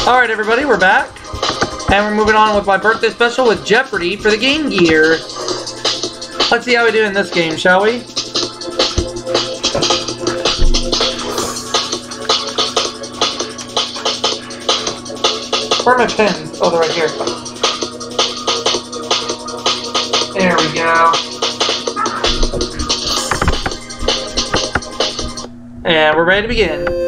Alright everybody, we're back. And we're moving on with my birthday special with Jeopardy for the Game Gear. Let's see how we do in this game, shall we? Where are my pins? Oh, they're right here. There we go. And we're ready to begin.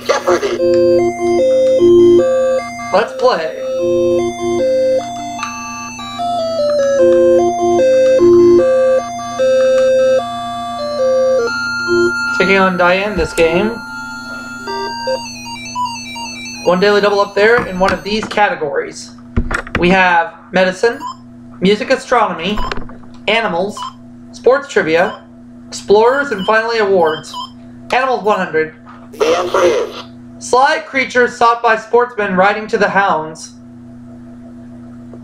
Jeopardy! Let's play. Taking on Diane this game. One daily double up there in one of these categories. We have medicine, music astronomy, animals, sports trivia, explorers, and finally awards. Animals 100. The answer is Sly creatures sought by sportsmen riding to the hounds.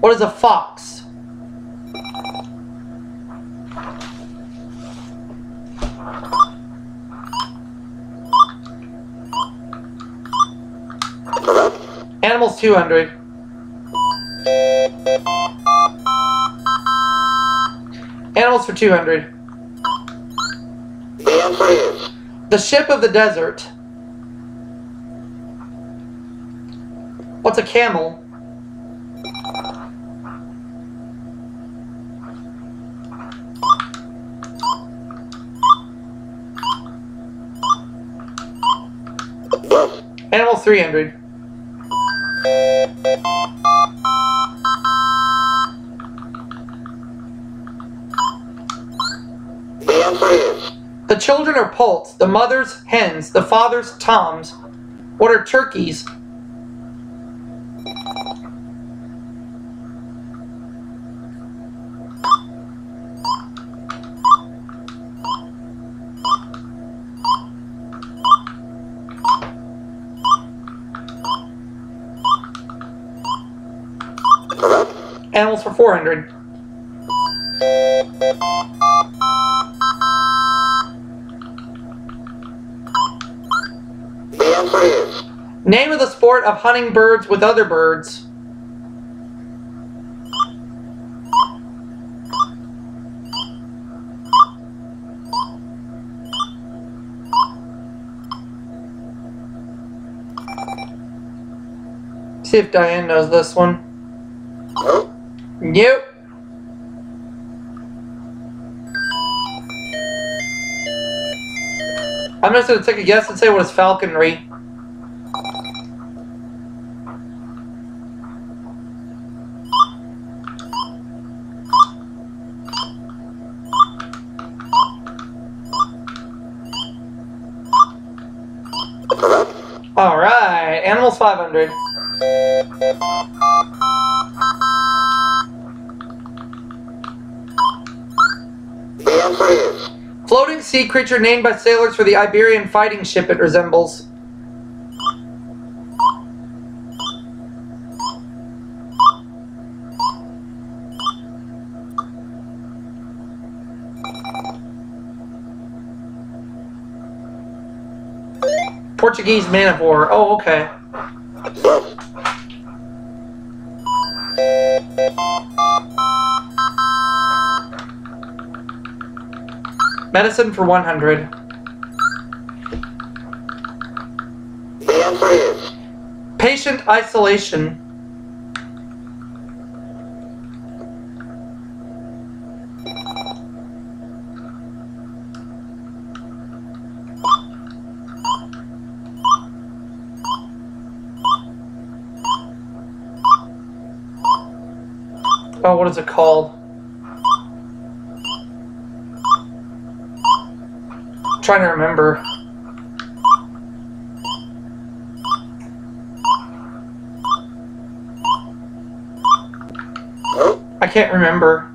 What is a fox? correct. Animals 200. Animals for 200. The answer is The ship of the desert. What's a camel? yes. Animals 300. The answer is The children are poults, the mothers hens, the fathers toms. What are turkeys? correct. Animals for 400. The answer is Name of the sport of hunting birds with other birds. See if Diane knows this one. no. Nope. I'm just gonna take a guess and say what is falconry. Correct. Alright, animals 500. The answer is Floating sea creature named by sailors for the Iberian fighting ship it resembles. Portuguese man of war. Oh, okay. yes. Medicine for 100. The answer is Patient isolation. Oh, what is it called? I'm trying to remember. no. I can't remember.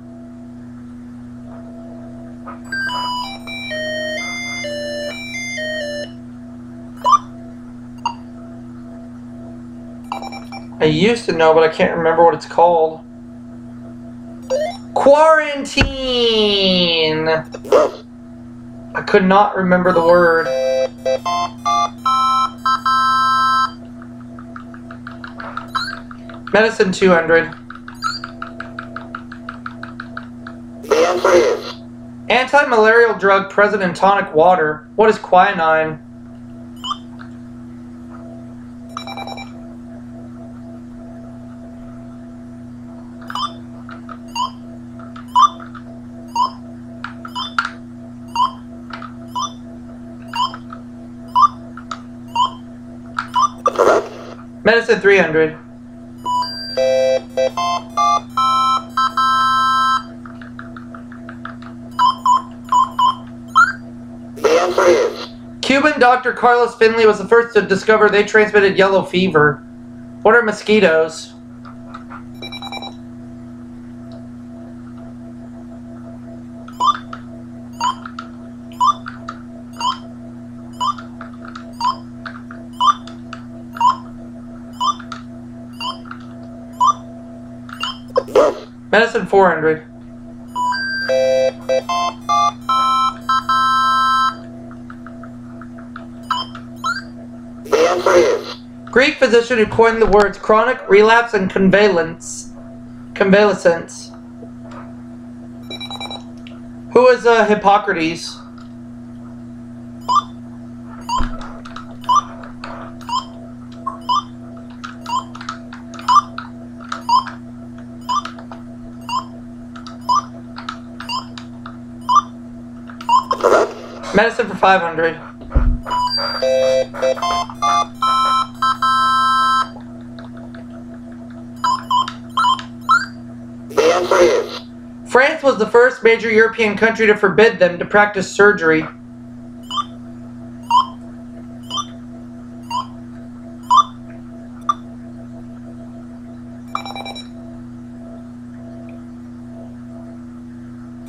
I used to know, but I can't remember what it's called. Quarantine! I could not remember the word. Medicine 200. The answer is Anti-malarial drug present in tonic water. What is quinine? correct. Medicine 300. The answer is Cuban Dr. Carlos Finley was the first to discover they transmitted yellow fever. What are mosquitoes? yes. Medicine 400. The answer is Greek physician who coined the words chronic, relapse, and convalescence. Who is Hippocrates? correct. Medicine for 500. The answer is France was the first major European country to forbid them to practice surgery.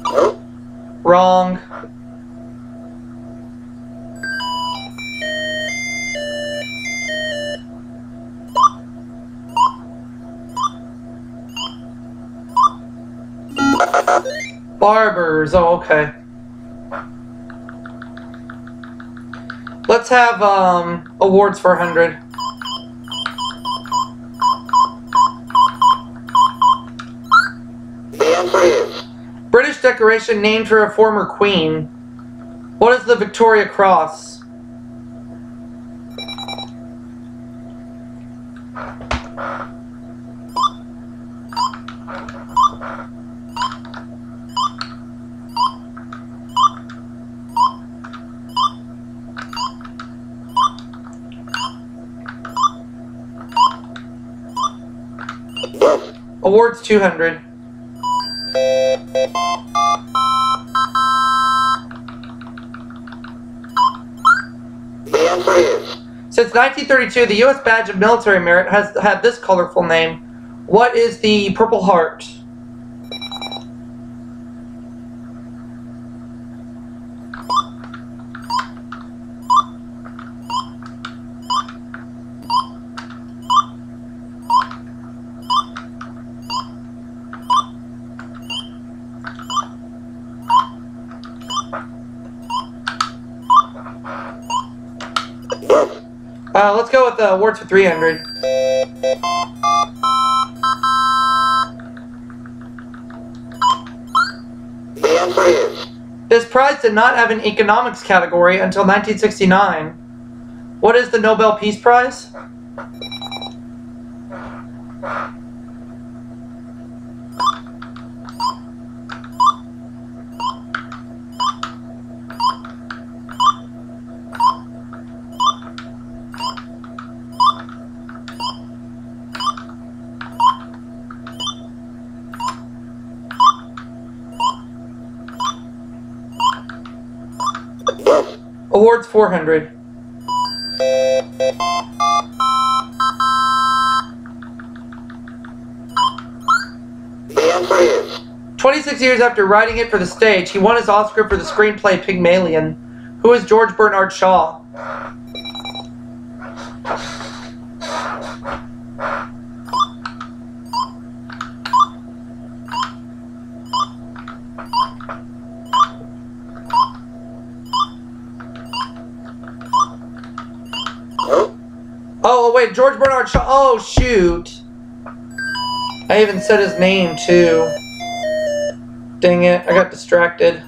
no. Wrong. Barbers. Oh, okay. Let's have awards for 100. The answer is British decoration named for a former queen. What is the Victoria Cross? yes. Awards 200. The answer is Since 1932, the U.S. Badge of Military Merit has had this colorful name. What is the Purple Heart? yes. Let's go with the awards for 300. The answer is This prize did not have an economics category until 1969. What is the Nobel Peace Prize? yes. Awards 400. The answer is 26 years after writing it for the stage, he won his Oscar for the screenplay Pygmalion. Who is George Bernard Shaw? wait, George Bernard Shaw. Oh, shoot. I even said his name, too. Dang it, I got distracted.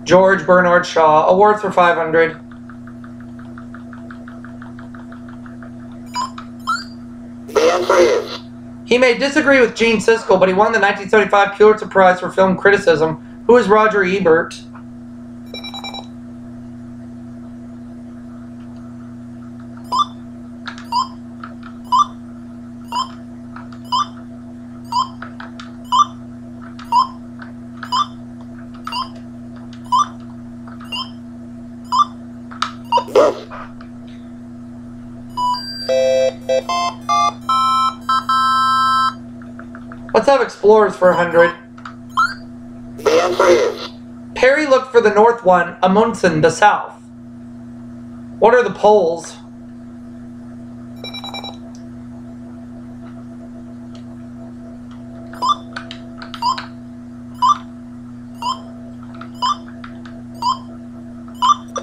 George Bernard Shaw. Award for 500. The answer is He may disagree with Gene Siskel, but he won the 1975 Pulitzer Prize for Film Criticism. Who is Roger Ebert? yes. Let's have explorers for 100. The answer is Perry looked for the north one, Amundsen the south. What are the poles?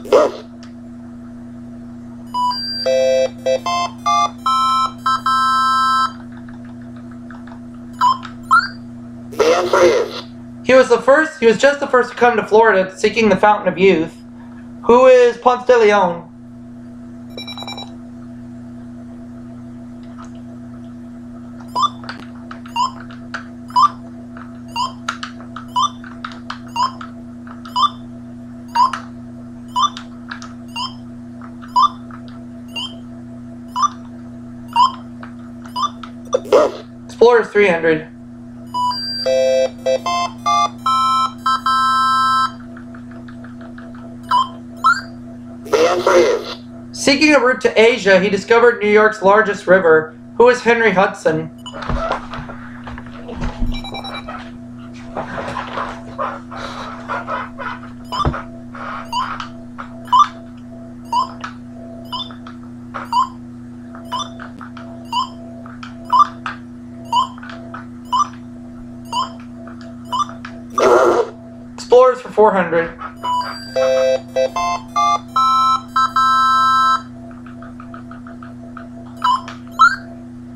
yes. The answer is He was just the first to come to Florida seeking the Fountain of Youth. Who is Ponce de Leon? yes. Explorers 300. The answer is Seeking a route to Asia, he discovered New York's largest river. Who is Henry Hudson? Explorers for 400.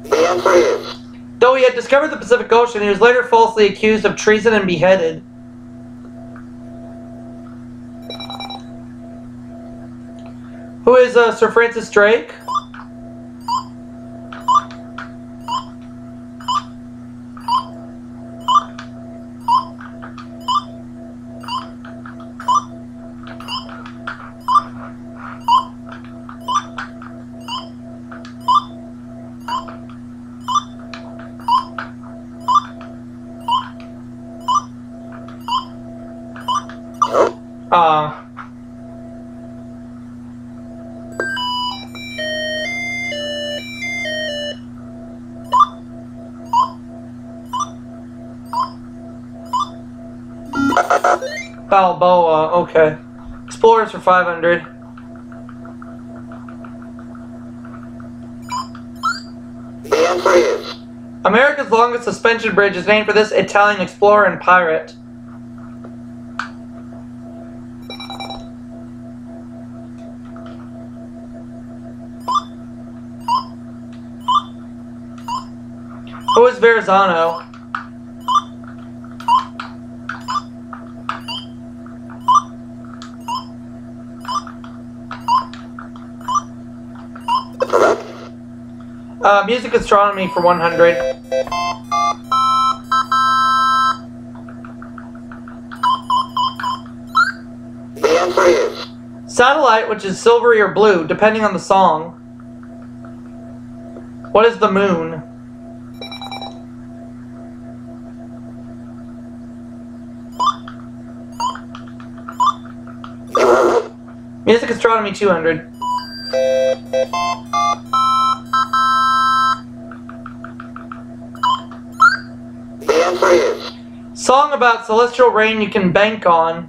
the answer is Though he had discovered the Pacific Ocean, he was later falsely accused of treason and beheaded. Who is Sir Francis Drake? no. Balboa, okay. Explorers for 500. The answer is America's longest suspension bridge is named for this Italian explorer and pirate. Who is Verrazano? correct. Music astronomy for 100. The answer is Satellite, which is silvery or blue, depending on the song. What is the moon? you are right. Music astronomy 200. The answer is Song about celestial rain you can bank on.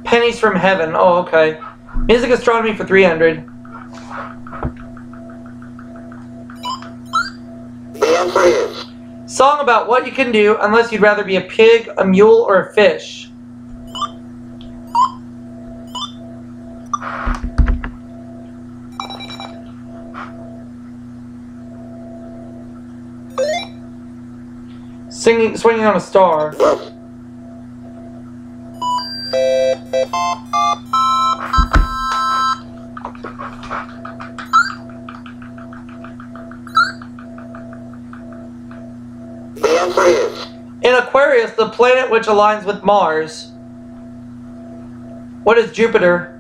Pennies from Heaven. Oh, okay. Music astronomy for 300. The answer is Song about what you can do unless you'd rather be a pig, a mule, or a fish. Swinging on a star. yes. The answer is In Aquarius, the planet which aligns with Mars. What is Jupiter?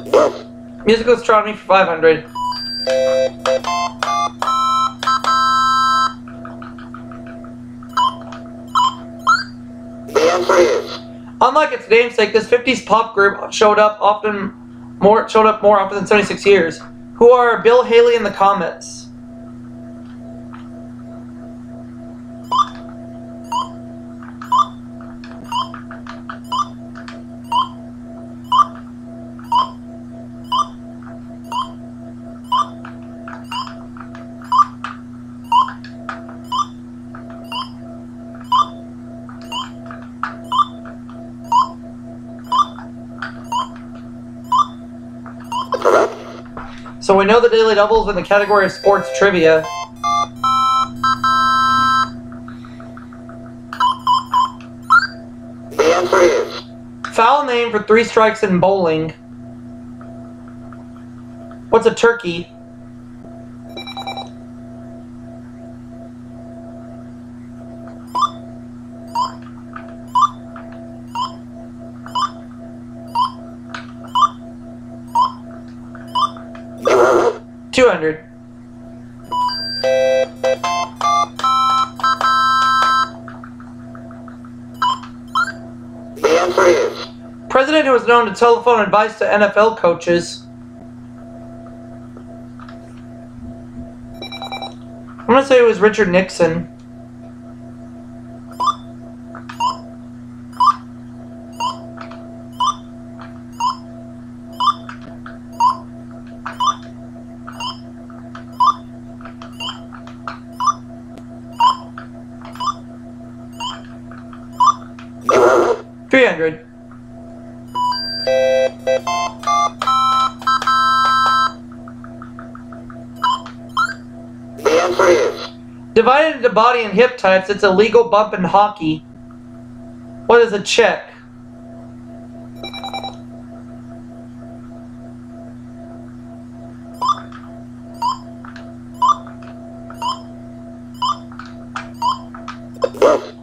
yes. Musical astronomy for 500. The answer is Unlike its namesake, this 50s pop group showed up more often than 76 years. Who are Bill Haley and the Comets? correct. So we know the Daily Double is in the category of sports trivia. The answer is Foul name for 3 strikes in bowling. What's a turkey? you are right. 200. The answer is President who was known to telephone advice to NFL coaches. I'm going to say it was Richard Nixon. you are right. 300. The answer is Divided into body and hip types, it's a legal bump in hockey. What is a check? yes.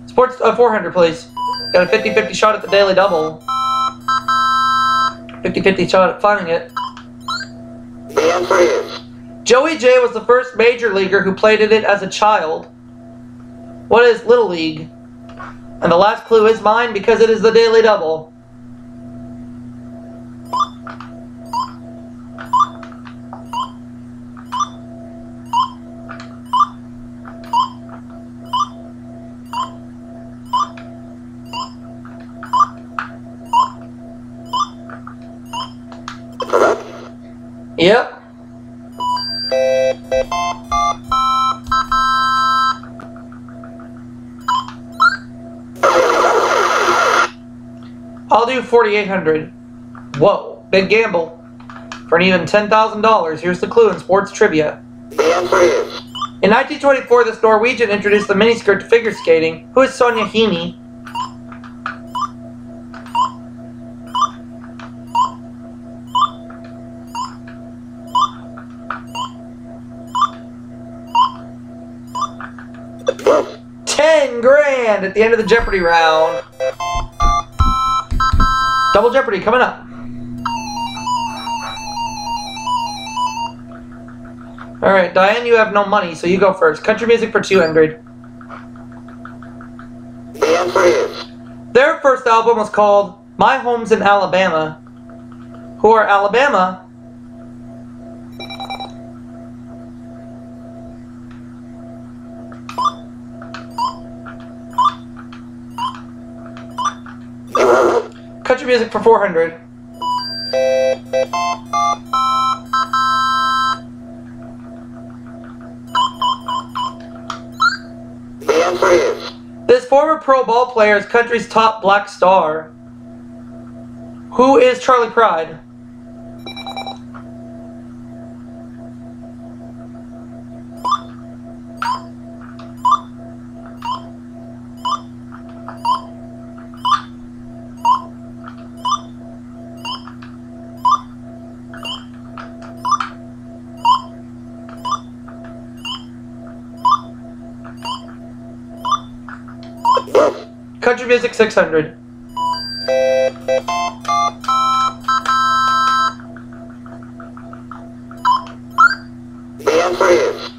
Sports 400, please. Got a 50-50 shot at the Daily Double. 50-50 shot at finding it. The answer is Joey J was the first major leaguer who played in it as a child. What is Little League? And the last clue is mine because it is the Daily Double. correct. Yep. I'll do 4,800. Whoa, big gamble. For an even $10,000, here's the clue in sports trivia. The answer is In 1924, this Norwegian introduced the miniskirt to figure skating. Who is Sonja Henie? yes. 10 grand at the end of the Jeopardy round. Double Jeopardy coming up. Alright, Diane, you have no money, so you go first. Country music for 200. The answer is Their first album was called My Home's in Alabama. Who are Alabama? Country music for 400. The answer is This former pro ball player is country's top black star. Who is Charlie Pride? yes. Country music 600. The answer is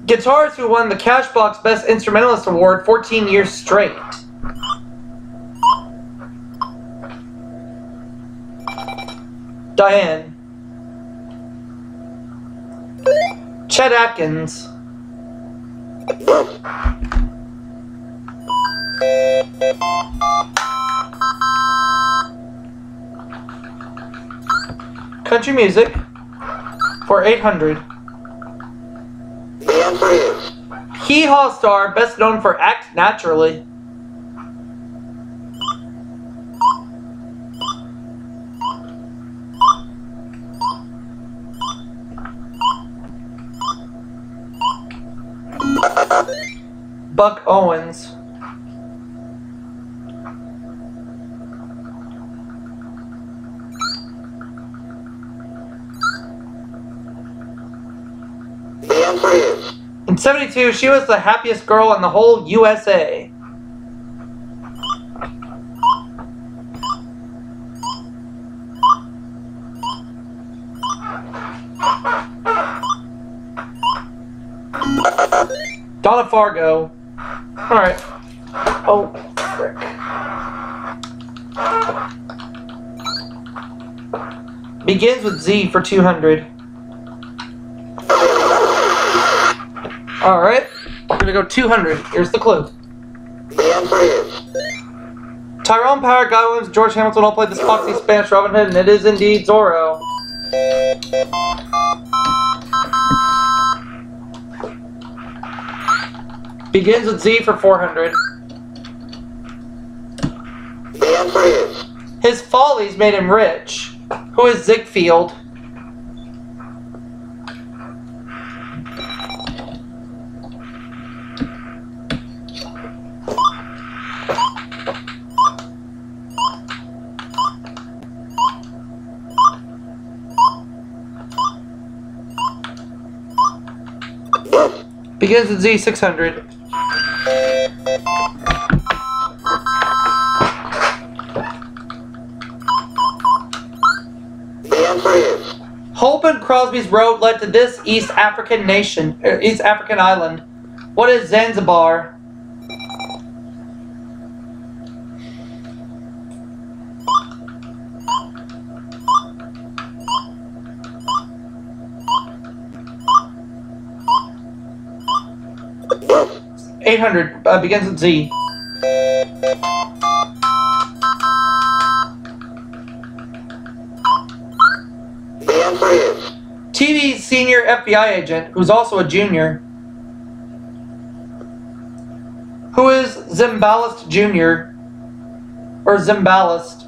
Guitarist who won the Cashbox Best Instrumentalist Award 14 years straight. Diane. Chet Atkins. yes. Country music for 800. The answer is Hee Haw star best known for Act Naturally. Buck Owens. the answer is In 72, she was the happiest girl in the whole USA. Donna Fargo. Alright. Oh, frick. Begins with Z for 200. Alright. We're gonna go 200. Here's the clue. the answer is Tyrone Power, Guy Williams, George Hamilton all played this foxy Spanish Robin Hood, and it is indeed Zorro. Begins with Z for 400. the answer is His follies made him rich. Who is Ziegfeld? yes. Begins with Z 600. The answer is Holman Crosby's road led to this East African nation, East African island. What is Zanzibar? yes. 800. Begins with Z. The answer is TV's senior FBI agent, who's also a junior. Who is Zimbalist Jr.? Or Zimbalist?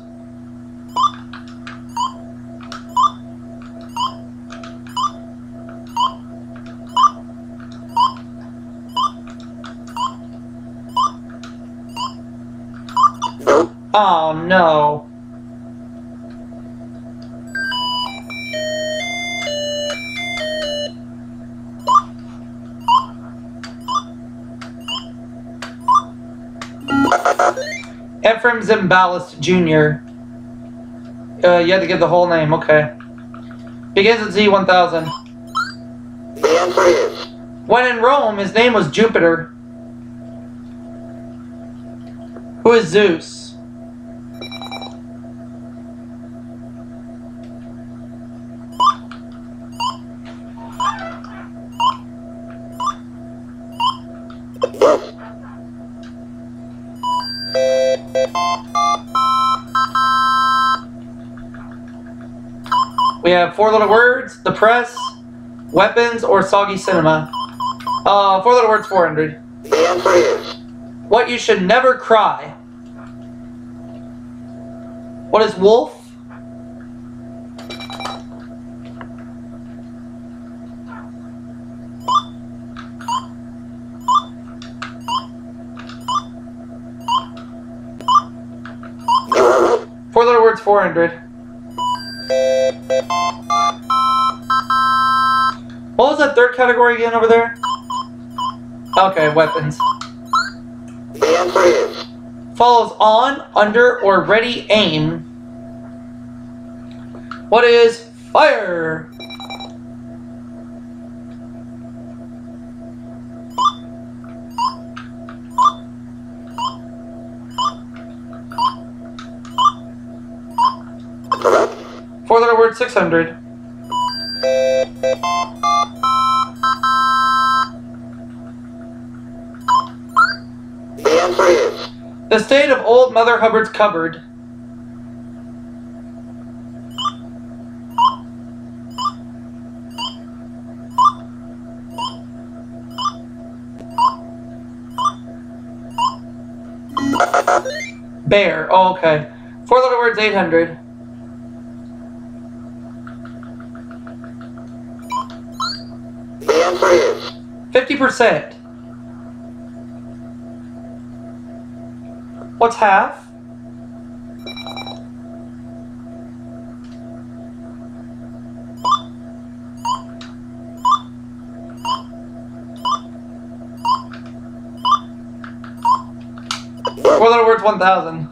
nope. Oh no. Ephraim Zimbalist Jr. You had to give the whole name, okay. Begins at Z1000. The answer is When in Rome, his name was Jupiter. Who is Zeus? yes. We have 4 Little Words, The Press, Weapons, or Soggy Cinema. 4 Little Words, 400. The answer is What you should never cry. What is wolf? you are right. 4 Little Words, 400. What was that third category again over there? Okay, weapons. The answer is Follows on, under, or ready aim. What is fire? correct. 4 Little Words, 600. The answer is The state of old Mother Hubbard's cupboard. Bear. Oh, okay. 4 Little Words, 800. the answer is 50%. What's half? yes. 4 Little Words, 1000.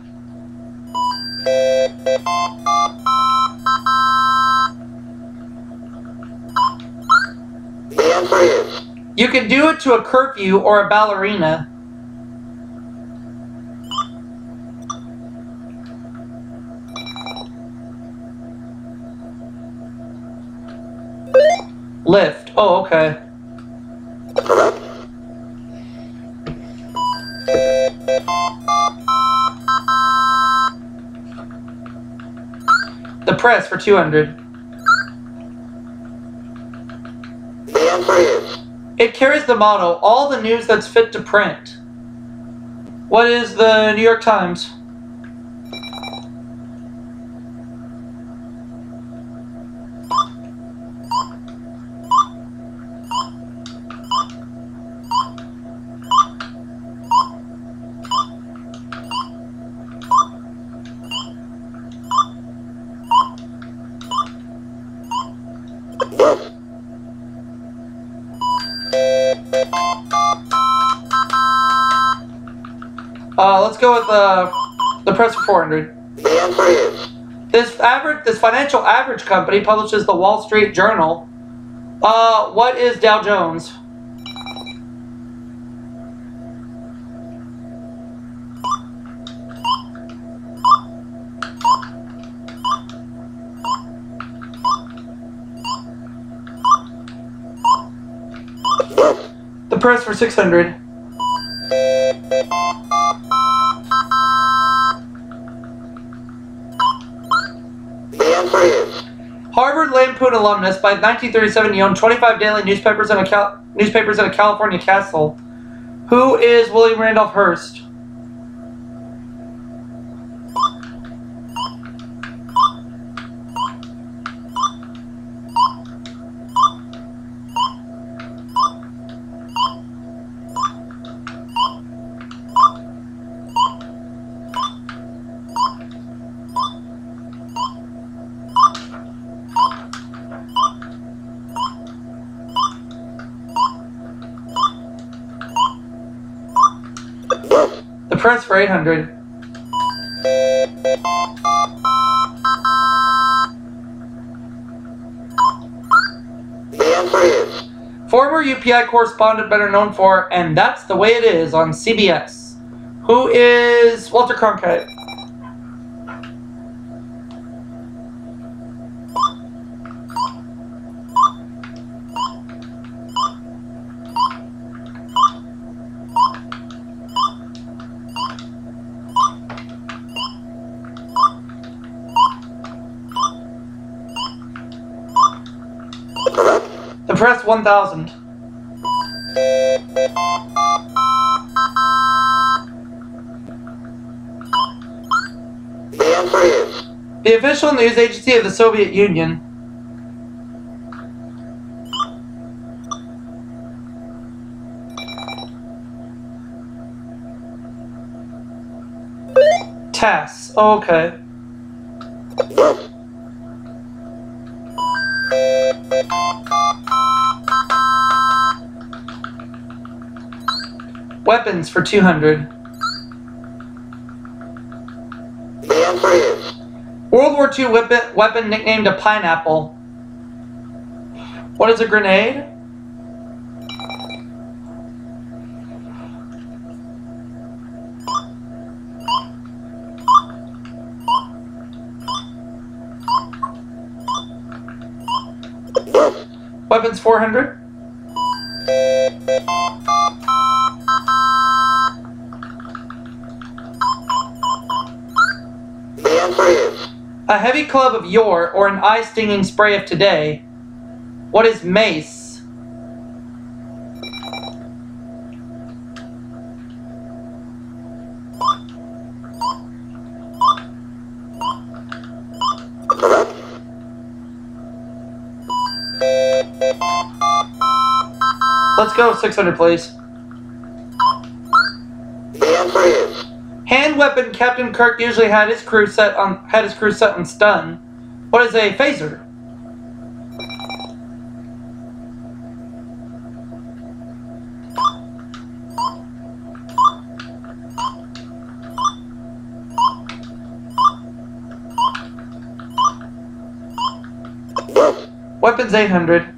The answer is You can do it to a curfew or a ballerina. Lift. Oh, okay. correct. The press for 200. The answer is It carries the motto, all the news that's fit to print. What is the New York Times? yes. Let's go with the press for 400. The answer is This financial average company publishes the Wall Street Journal. What is Dow Jones? yes. The press for 600. The answer is Harvard Lampoon alumnus. By 1937, he owned 25 daily newspapers in a California castle. Who is William Randolph Hearst? yes. The press for 800. The answer is Former UPI correspondent better known for And That's the Way It Is on CBS. Who is Walter Cronkite? Correct. Impress 1000. The answer is The official news agency of the Soviet Union. TASS. Oh, okay. yes. Weapons for 200. The answer is World War II weapon nicknamed a pineapple. What is a grenade? yes. Weapons 400. The answer is A heavy club of yore or an eye-stinging spray of today. What is mace? correct. Let's go 600, please. The answer is Hand weapon Captain Kirk usually had his crew set on stun. What is a phaser? yes. Weapons 800.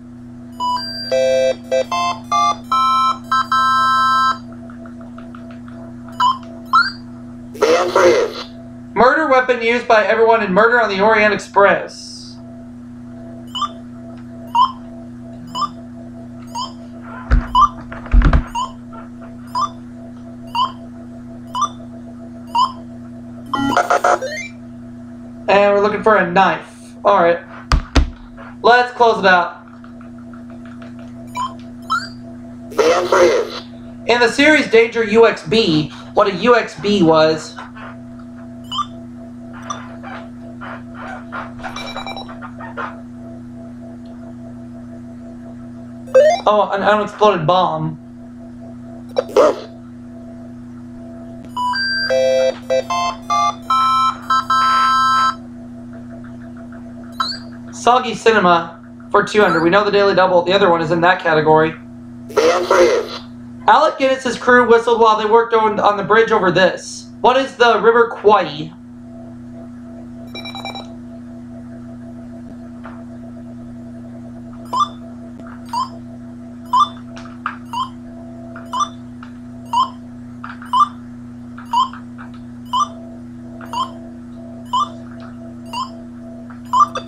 The answer is Murder weapon used by everyone in Murder on the Orient Express. And we're looking for a knife. Alright. Let's close it out. the answer is In the series Danger UXB, what a UXB was. Oh, an unexploded bomb. yes. Soggy Cinema for 200. We know the Daily Double. The other one is in that category. The answer is Alec Guinness's crew whistled while they worked on the bridge over this. What is the River Kwai?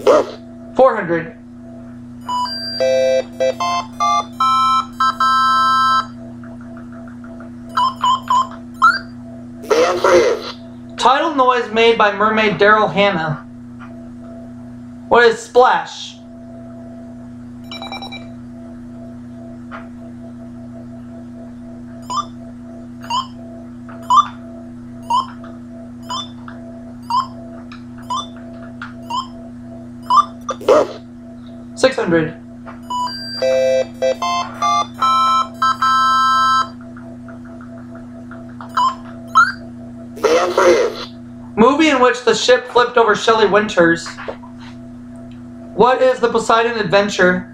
yes. 400. The answer is Tidal noise made by mermaid Daryl Hannah. What is splash? yes. 600. The answer is Movie in which the ship flipped over Shelley Winters. What is the Poseidon Adventure?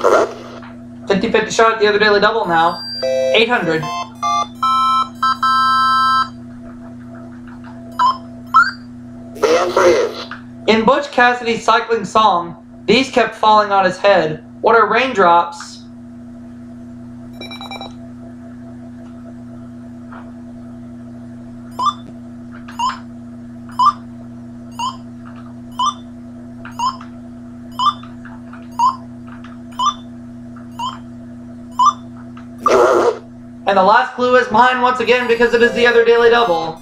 correct. 50-50 shot at the other Daily Double now. 800. The answer is In Butch Cassidy's cycling song, these kept falling on his head. What are raindrops? And the last clue is mine once again because it is the other daily double.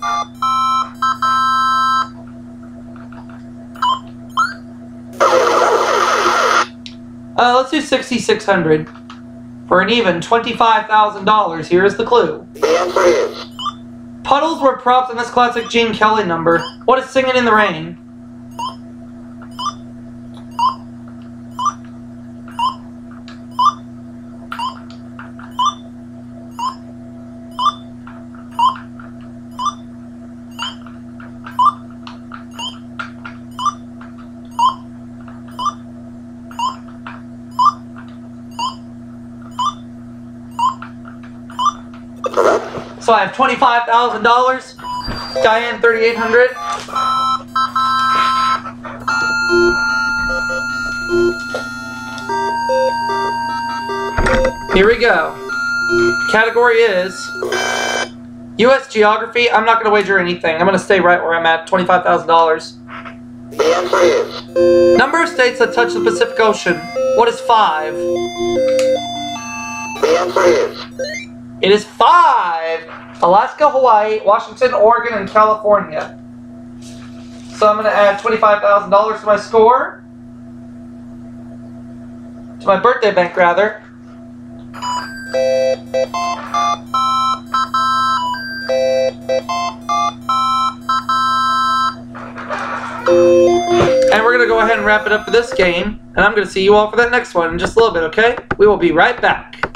Let's do 6,600. For an even $25,000, here is the clue. The answer is Puddles were props in this classic Gene Kelly number. What is Singing in the Rain? correct. So I have $25,000. Diane, 3,800. Here we go. Category is U.S. Geography. I'm not going to wager anything. I'm going to stay right where I'm at, $25,000. The answer is Number of states that touch the Pacific Ocean. What is 5? the answer is It is 5. Alaska, Hawaii, Washington, Oregon, and California. So I'm going to add $25,000 to my score. To my birthday bank, rather. And we're going to go ahead and wrap it up for this game. And I'm going to see you all for that next one in just a little bit, okay? We will be right back.